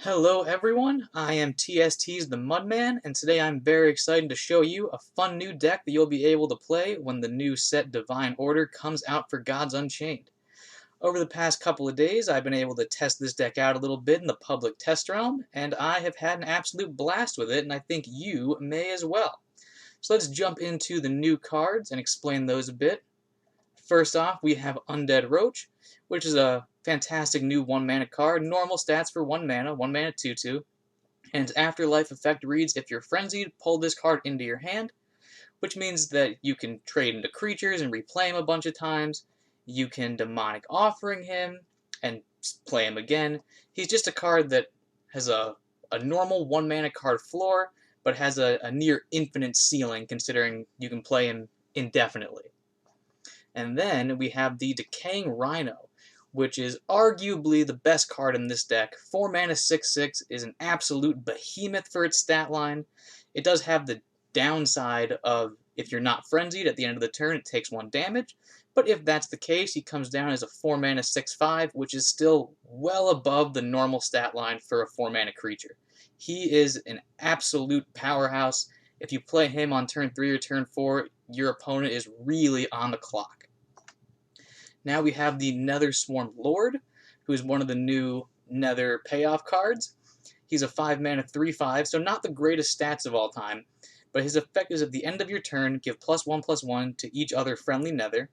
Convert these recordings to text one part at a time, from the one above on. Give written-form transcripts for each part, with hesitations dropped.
Hello everyone, I am TST's the Mudman, and today I'm very excited to show you a fun new deck that you'll be able to play when the new set Divine Order comes out for Gods Unchained. Over the past couple of days, I've been able to test this deck out a little bit in the public test realm, and I have had an absolute blast with it, and I think you may as well. So let's jump into the new cards and explain those a bit. First off, we have Undead Roach, which is a fantastic new 1-mana card. Normal stats for 1 mana, 1 mana 2/2. And its afterlife effect reads, if you're frenzied, pull this card into your hand, which means that you can trade into creatures and replay him a bunch of times. You can Demonic Offering him and play him again. He's just a card that has a normal 1-mana card floor, but has a near infinite ceiling, considering you can play him indefinitely. And then we have the Decaying Rhino, which is arguably the best card in this deck. 4 mana 6/6 is an absolute behemoth for its stat line. It does have the downside of if you're not frenzied at the end of the turn, it takes 1 damage. But if that's the case, he comes down as a 4 mana 6/5, which is still well above the normal stat line for a 4 mana creature. He is an absolute powerhouse. If you play him on turn 3 or turn 4, your opponent is really on the clock. Now we have the Nether Swarm Lord, who is one of the new Nether payoff cards. He's a 5 mana 3/5, so not the greatest stats of all time, but his effect is at the end of your turn, give +1/+1 to each other friendly Nether,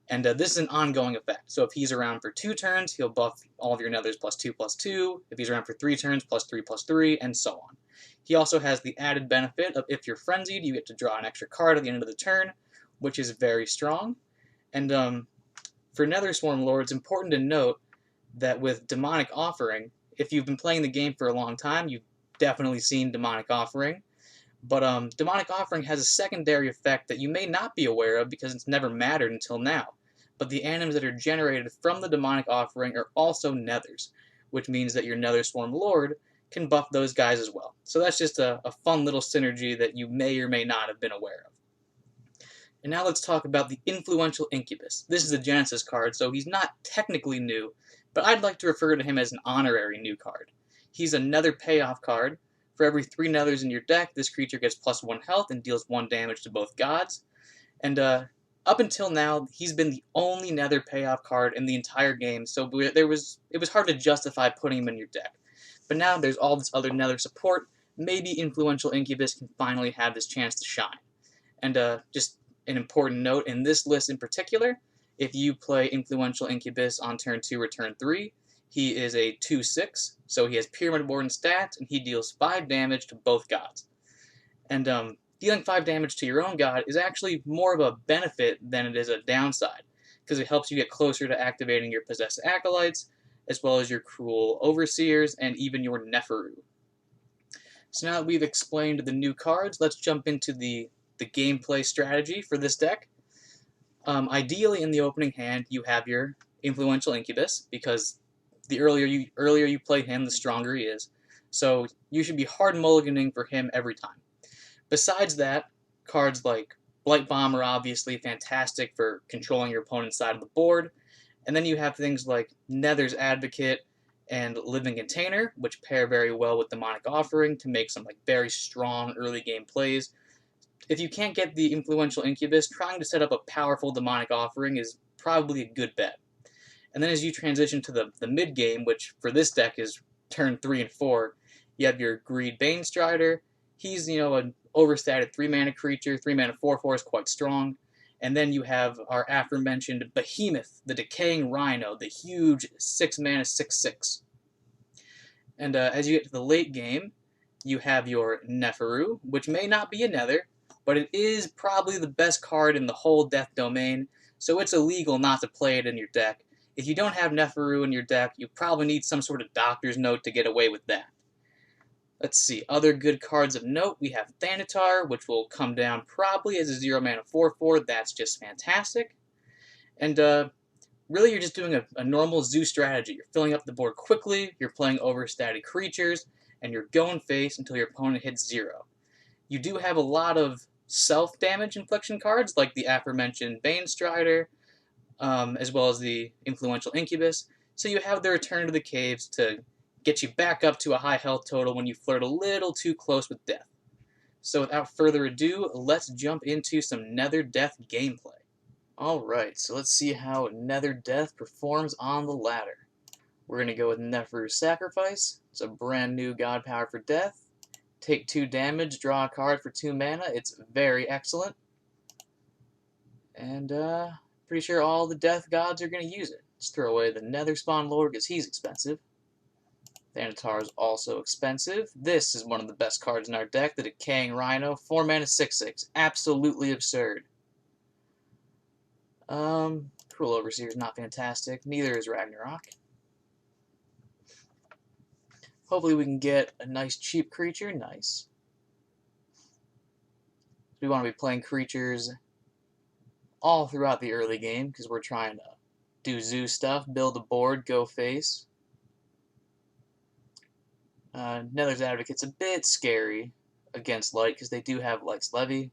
and this is an ongoing effect. So if he's around for 2 turns, he'll buff all of your Nethers +2/+2. If he's around for 3 turns, +3/+3, and so on. He also has the added benefit of if you're frenzied, you get to draw an extra card at the end of the turn, which is very strong. And for Nether Swarm Lord, it's important to note that with Demonic Offering, if you've been playing the game for a long time, you've definitely seen Demonic Offering. But Demonic Offering has a secondary effect that you may not be aware of because it's never mattered until now. But the animals that are generated from the Demonic Offering are also Nethers, which means that your Nether Swarm Lord can buff those guys as well. So that's just a fun little synergy that you may or may not have been aware of. And now let's talk about the Influential Incubus. This is a Genesis card, so he's not technically new, but I'd like to refer to him as an honorary new card. He's a Nether payoff card. For every 3 Nethers in your deck, this creature gets +1 health and deals 1 damage to both gods. And up until now, he's been the only Nether payoff card in the entire game, so it was hard to justify putting him in your deck. But now there's all this other Nether support. Maybe Influential Incubus can finally have his chance to shine. And just an important note in this list in particular, if you play Influential Incubus on turn 2 or turn 3, he is a 2/6, so he has Pyramid Warden stats, and he deals 5 damage to both gods. And dealing 5 damage to your own god is actually more of a benefit than it is a downside, because it helps you get closer to activating your Possessed Acolytes, as well as your Cruel Overseers, and even your Neferu. So now that we've explained the new cards, let's jump into the gameplay strategy for this deck. Ideally, in the opening hand, you have your Influential Incubus, because the earlier you play him, the stronger he is. So you should be hard mulliganing for him every time. Besides that, cards like Blight Bomb are obviously fantastic for controlling your opponent's side of the board. And then you have things like Nether's Advocate and Living Container, which pair very well with Demonic Offering to make some very strong early game plays. If you can't get the Influential Incubus, trying to set up a powerful Demonic Offering is probably a good bet. And then as you transition to the mid-game, which for this deck is turn 3 and 4, you have your Greed Banestrider. He's, an overstated 3-mana creature. 3-mana 4/4 is quite strong. And then you have our aforementioned Behemoth, the Decaying Rhino, the huge 6-mana 6/6. And as you get to the late game, you have your Neferu, which may not be a Nether, but it is probably the best card in the whole Death domain, so it's illegal not to play it in your deck. If you don't have Neferu in your deck, you probably need some sort of doctor's note to get away with that. Let's see, other good cards of note, we have Thanatar, which will come down probably as a 0-mana 4/4, that's just fantastic. And really you're just doing a normal zoo strategy. You're filling up the board quickly, you're playing overstated creatures, and you're going face until your opponent hits 0. You do have a lot of self-damage infliction cards, like the aforementioned Banestrider, as well as the Influential Incubus, so you have the Return to the Caves to get you back up to a high health total when you flirt a little too close with death. So without further ado, let's jump into some Nether Death gameplay. Alright, so let's see how Nether Death performs on the ladder. We're going to go with Neferu's Sacrifice. It's a brand new god power for death. Take 2 damage, draw a card for 2 mana. It's very excellent. And pretty sure all the death gods are going to use it. Let's throw away the Nether Spawn Lord because he's expensive. Thanatar is also expensive. This is one of the best cards in our deck, the Decaying Rhino. 4 mana, 6/6. Absolutely absurd. Cruel Overseer is not fantastic. Neither is Ragnarok. Hopefully we can get a nice cheap creature. Nice. We want to be playing creatures all throughout the early game because we're trying to do zoo stuff, build a board, go face. Nether's Advocate's a bit scary against Light because they do have Light's Levy.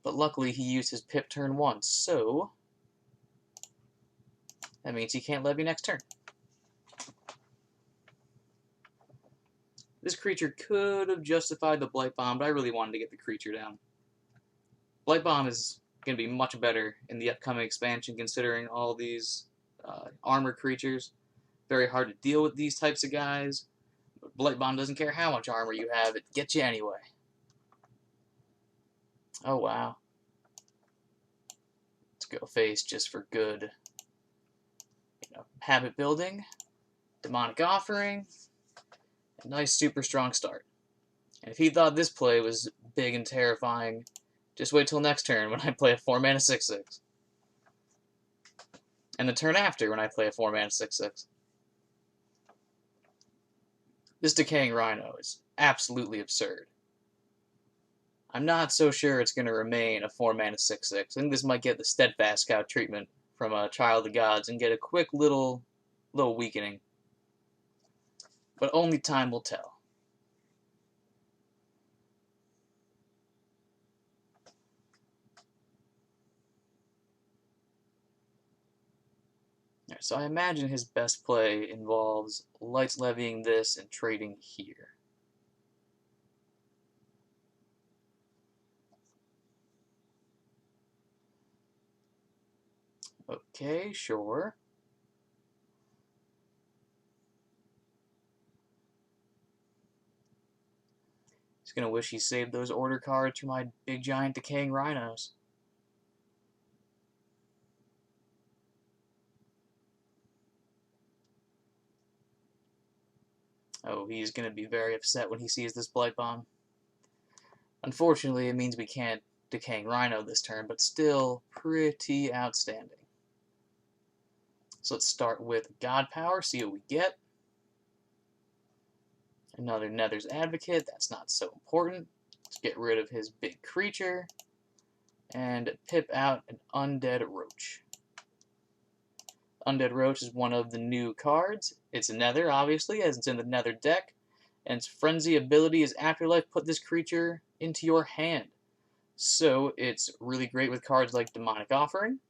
But luckily he used his Pip turn once, so that means he can't Levy next turn. This creature could have justified the Blight Bomb, but I really wanted to get the creature down. Blight Bomb is going to be much better in the upcoming expansion considering all these armor creatures. Very hard to deal with these types of guys. But Blight Bomb doesn't care how much armor you have, it gets you anyway. Oh wow. Let's go face just for good habit building. Demonic Offering. A nice super strong start. And if he thought this play was big and terrifying, just wait till next turn when I play a 4 mana 6/6. And the turn after when I play a 4 mana 6/6. This Decaying Rhino is absolutely absurd. I'm not so sure it's going to remain a 4 mana 6/6. I think this might get the Steadfast Scout treatment from Child of the Gods and get a quick little weakening. But only time will tell. Right, so I imagine his best play involves Light's Levying this and trading here. Okay, sure. He's gonna wish he saved those order cards for my big giant Decaying Rhinos. Oh, he's gonna be very upset when he sees this Blight Bomb. Unfortunately, it means we can't Decaying Rhino this turn, but still pretty outstanding. So let's start with God Power, see what we get. Another Nether's Advocate, that's not so important. Let's get rid of his big creature and pip out an Undead Roach. Undead Roach is one of the new cards. It's a Nether, obviously, as it's in the Nether deck. And its Frenzy ability is Afterlife, put this creature into your hand. So it's really great with cards like Demonic Offering.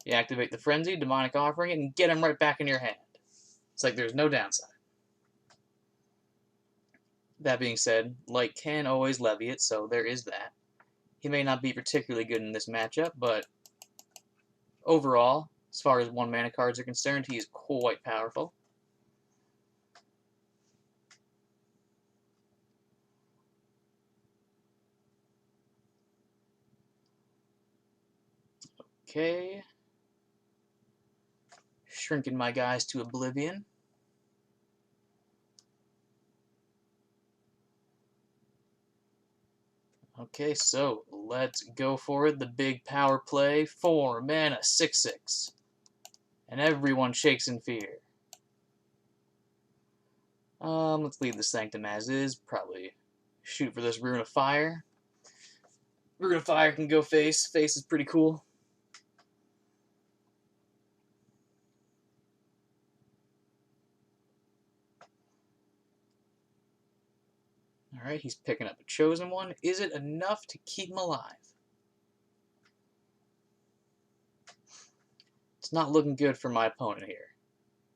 You activate the Frenzy, Demonic Offering, and get him right back in your hand. It's like there's no downside. That being said, Light can always levy it, so there is that. He may not be particularly good in this matchup, but overall, as far as 1 mana cards are concerned, he is quite powerful. Okay. Shrinking my guys to oblivion. Okay, so let's go for it. The big power play. 4 mana, 6/6. And everyone shakes in fear. Let's leave the Sanctum as is. Probably shoot for this Rune of Fire. Rune of Fire can go face. Face is pretty cool. Alright, he's picking up a Chosen One. Is it enough to keep him alive? It's not looking good for my opponent here.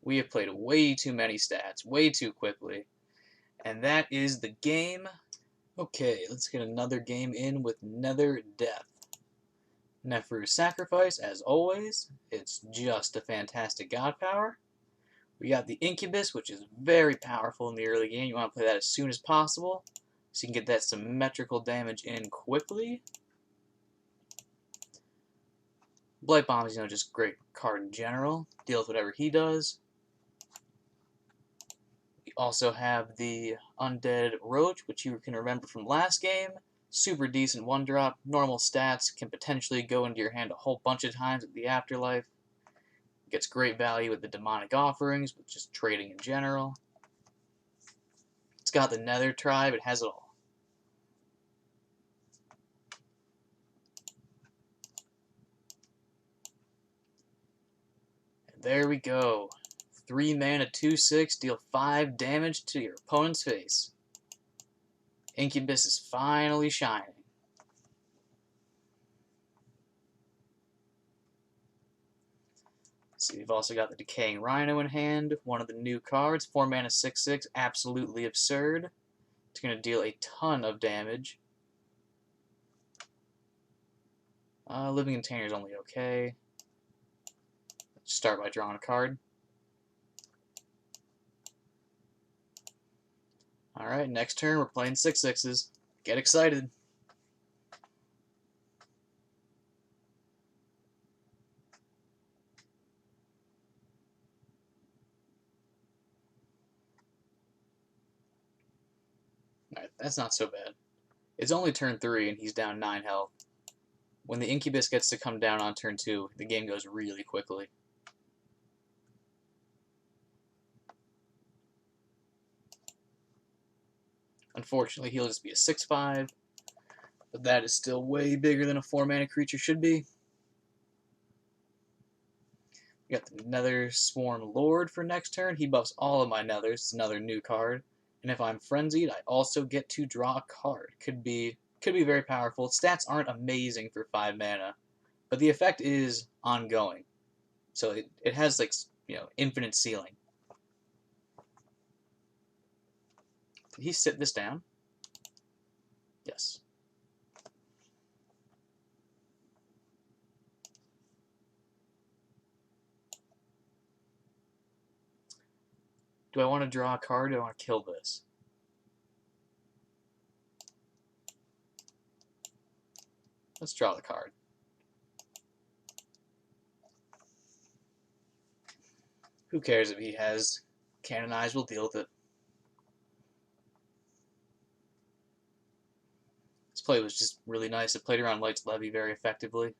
We have played way too many stats, way too quickly. And that is the game. Okay, let's get another game in with Nether Death. Neferu's Sacrifice, as always. It's just a fantastic god power. We got the Incubus, which is very powerful in the early game. You want to play that as soon as possible, so you can get that symmetrical damage in quickly. Blight Bomb is, just a great card in general. Deal with whatever he does. We also have the Undead Roach, which you can remember from last game. Super decent 1-drop, normal stats, can potentially go into your hand a whole bunch of times at the Afterlife. Gets great value with the Demonic Offerings, with just trading in general. It's got the Nether Tribe, it has it all. And there we go. 3 mana, 2/6, deal 5 damage to your opponent's face. Incubus is finally shining. So we've also got the Decaying Rhino in hand, one of the new cards, 4 mana, 6/6, absolutely absurd. It's going to deal a ton of damage. Living Container is only okay. Let's start by drawing a card. Alright, next turn we're playing 6/6s. Get excited. Alright, that's not so bad. It's only turn 3 and he's down 9 health. When the Incubus gets to come down on turn 2, the game goes really quickly. Unfortunately, he'll just be a 6/5, but that is still way bigger than a 4 mana creature should be. We got the Nether Swarm Lord for next turn. He buffs all of my Nethers. It's another new card. And if I'm frenzied, I also get to draw a card. Could be very powerful. Stats aren't amazing for 5 mana, but the effect is ongoing. So it has like, infinite ceiling. Did he sit this down? Yes. Do I want to draw a card or do I want to kill this? Let's draw the card. Who cares if he has Canonized? We'll deal with it. This play was just really nice. It played around Light's Levy very effectively.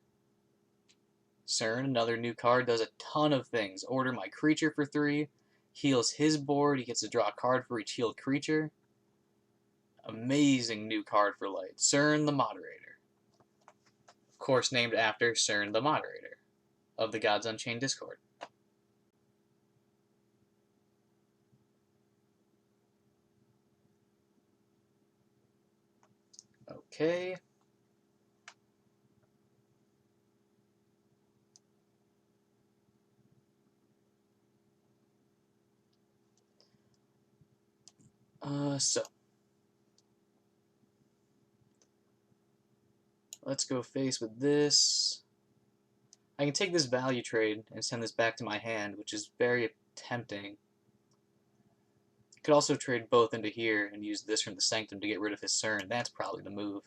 CERN, another new card, does a ton of things. Order my creature for 3. Heals his board. He gets to draw a card for each healed creature. Amazing new card for Light. CERN the Moderator. Of course, named after CERN the Moderator of the Gods Unchained Discord. Okay. So let's go face with this. I can take this value trade and send this back to my hand, which is very tempting. Could also trade both into here and use this from the Sanctum to get rid of his CERN. That's probably the move.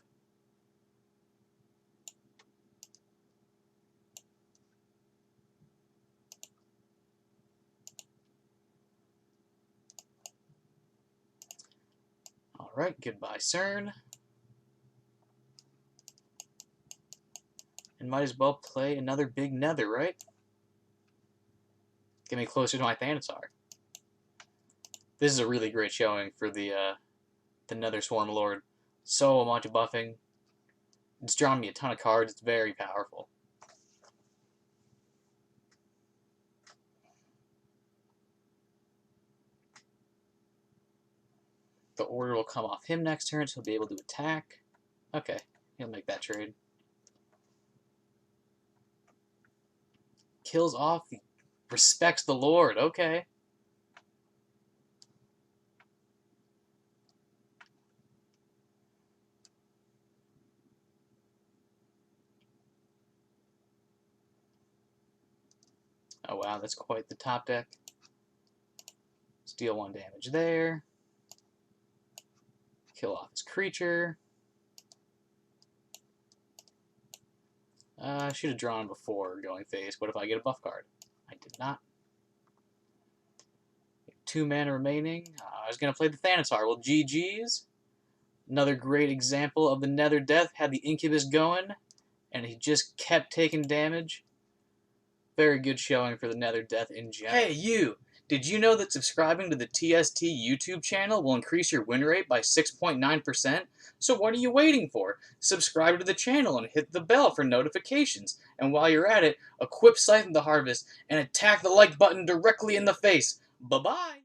Alright, goodbye CERN. And might as well play another big Nether, right? Get me closer to my Thanatar. This is a really great showing for the Nether Swarm Lord. So much buffing. It's drawn me a ton of cards. It's very powerful. The order will come off him next turn, so he'll be able to attack. Okay, he'll make that trade. Kills off the Respects the Lord, okay. Oh wow, that's quite the top deck. Deal 1 damage there. Kill off his creature. I should have drawn before going phase. What if I get a buff card? I did not. 2 mana remaining. I was going to play the Thanatar. Well, GG's. Another great example of the Nether Death. Had the Incubus going, and he just kept taking damage. Very good showing for the Nether Death in general. Hey, you! Did you know that subscribing to the TST YouTube channel will increase your win rate by 6.9%? So what are you waiting for? Subscribe to the channel and hit the bell for notifications. And while you're at it, equip Scythe of the Harvest and attack the like button directly in the face. Bye-bye!